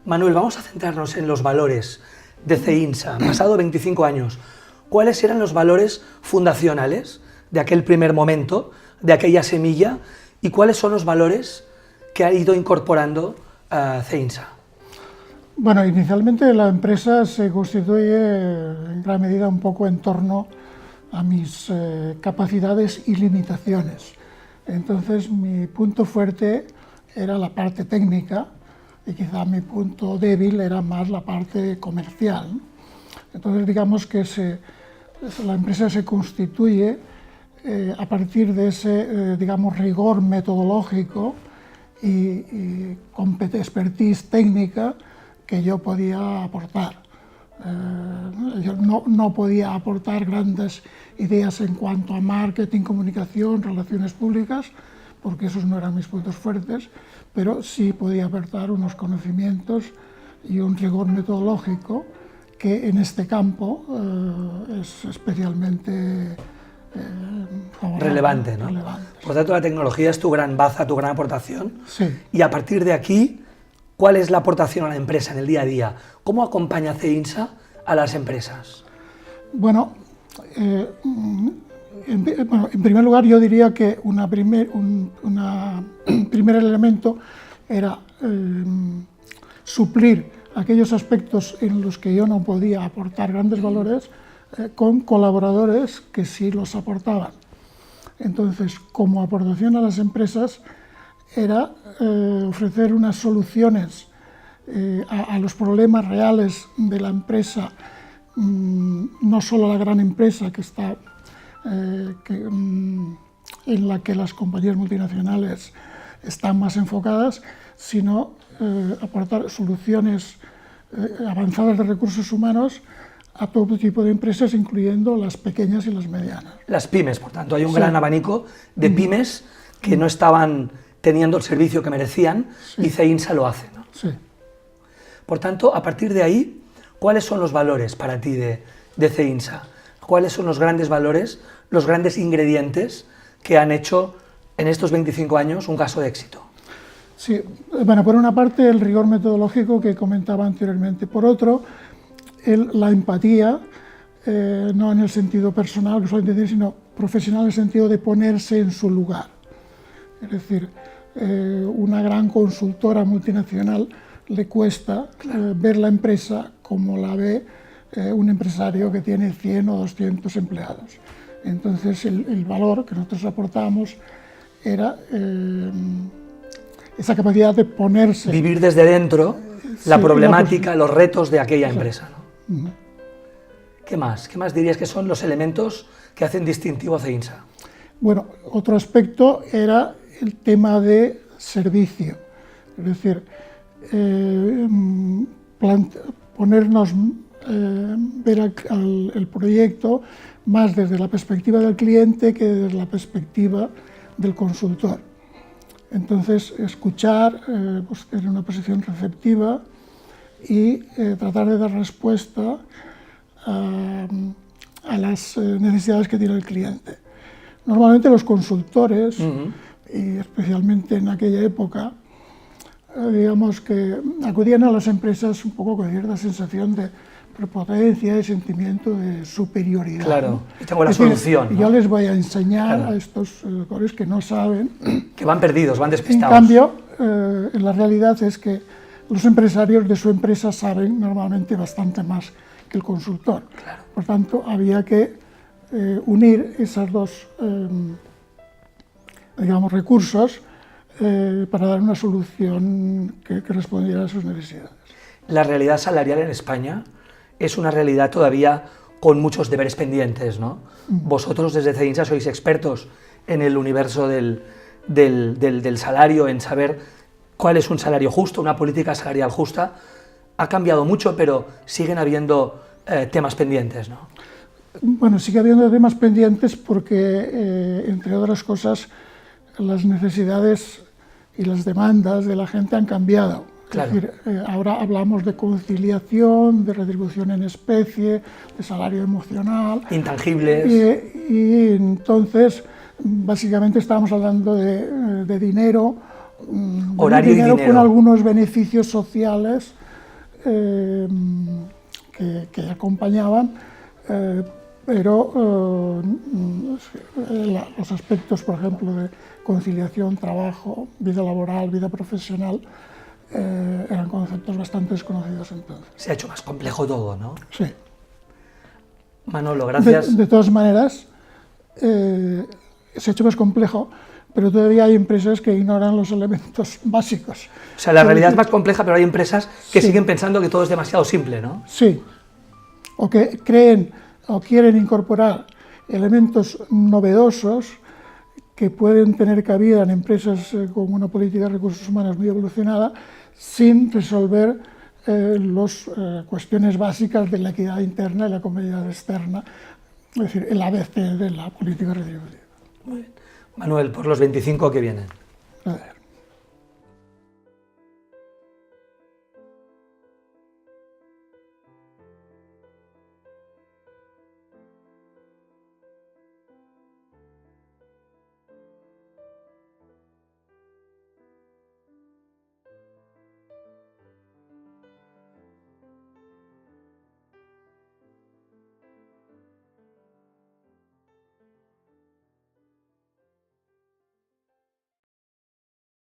Manuel, vamos a centrarnos en los valores de CEINSA. Han pasado 25 años. ¿Cuáles eran los valores fundacionales de aquel primer momento, de aquella semilla, y cuáles son los valores que ha ido incorporando CEINSA? Bueno, inicialmente la empresa se constituye en gran medida un poco en torno a mis capacidades y limitaciones. Entonces mi punto fuerte era la parte técnica y quizá mi punto débil era más la parte comercial. Entonces digamos que la empresa se constituye a partir de ese digamos, rigor metodológico y expertise técnica que yo podía aportar. Yo no podía aportar grandes ideas en cuanto a marketing, comunicación, relaciones públicas, porque esos no eran mis puntos fuertes, pero sí podía aportar unos conocimientos y un rigor metodológico que en este campo es especialmente relevante, ¿no? Relevante. Por tanto, la tecnología es tu gran baza, tu gran aportación. Sí. Y a partir de aquí, ¿cuál es la aportación a la empresa en el día a día? ¿Cómo acompaña CEINSA a las empresas? Bueno, en primer lugar yo diría que un primer elemento era suplir aquellos aspectos en los que yo no podía aportar grandes valores con colaboradores que sí los aportaban. Entonces, como aportación a las empresas era ofrecer unas soluciones a los problemas reales de la empresa, no solo la gran empresa que está, en la que las compañías multinacionales están más enfocadas, sino aportar soluciones avanzadas de recursos humanos a todo tipo de empresas, incluyendo las pequeñas y las medianas. Las pymes, por tanto, hay un gran abanico de pymes que no estaban teniendo el servicio que merecían, y CEINSA lo hace, ¿no? Sí. Por tanto, a partir de ahí, ¿cuáles son los valores para ti de CEINSA? ¿Cuáles son los grandes valores, los grandes ingredientes que han hecho en estos 25 años un caso de éxito? Sí, bueno, por una parte el rigor metodológico que comentaba anteriormente, por otro la empatía, no en el sentido personal que suelo entender, sino profesional en el sentido de ponerse en su lugar. Es decir, una gran consultora multinacional le cuesta ver la empresa como la ve un empresario que tiene 100 o 200 empleados. Entonces el valor que nosotros aportábamos era esa capacidad de ponerse... Vivir desde dentro la problemática, los retos de aquella empresa, ¿no? ¿Qué más? ¿Qué más dirías que son los elementos que hacen distintivo a CEINSA? Bueno, otro aspecto era el tema de servicio. Es decir, ponernos, ver el proyecto más desde la perspectiva del cliente que desde la perspectiva del consultor. Entonces, escuchar, pues, tener una posición receptiva y tratar de dar respuesta a las necesidades que tiene el cliente. Normalmente los consultores, y especialmente en aquella época, digamos que acudían a las empresas un poco con cierta sensación de prepotencia y sentimiento de superioridad. Claro, y tengo la solución, ¿no? Yo les voy a enseñar a estos doctores que no saben. Que van perdidos, van despistados. En cambio, la realidad es que los empresarios de su empresa saben normalmente bastante más que el consultor. Claro. Por tanto, había que unir esas dos digamos, recursos para dar una solución que respondiera a sus necesidades. La realidad salarial en España es una realidad todavía con muchos deberes pendientes, ¿no? Vosotros desde CEINSA sois expertos en el universo del salario, en saber cuál es un salario justo, una política salarial justa. Ha cambiado mucho, pero siguen habiendo temas pendientes, ¿no? Bueno, sigue habiendo temas pendientes porque, entre otras cosas, las necesidades y las demandas de la gente han cambiado. Claro. Es decir, ahora hablamos de conciliación, de retribución en especie, de salario emocional. Intangibles. Y entonces, básicamente estamos hablando de dinero, horario y dinero, con algunos beneficios sociales que acompañaban, pero los aspectos, por ejemplo, de conciliación, trabajo, vida laboral, vida profesional, eran conceptos bastante desconocidos entonces. Se ha hecho más complejo todo, ¿no? Sí. Manolo, gracias. De todas maneras, se ha hecho más complejo, pero todavía hay empresas que ignoran los elementos básicos. O sea, la realidad es más compleja, pero hay empresas que sí, siguen pensando que todo es demasiado simple, ¿no? Sí. O que creen o quieren incorporar elementos novedosos que pueden tener cabida en empresas con una política de recursos humanos muy evolucionada, sin resolver las cuestiones básicas de la equidad interna y la convivencia externa, es decir, el ABC de la política retributiva. Muy bien. Manuel, por los 25 que vienen.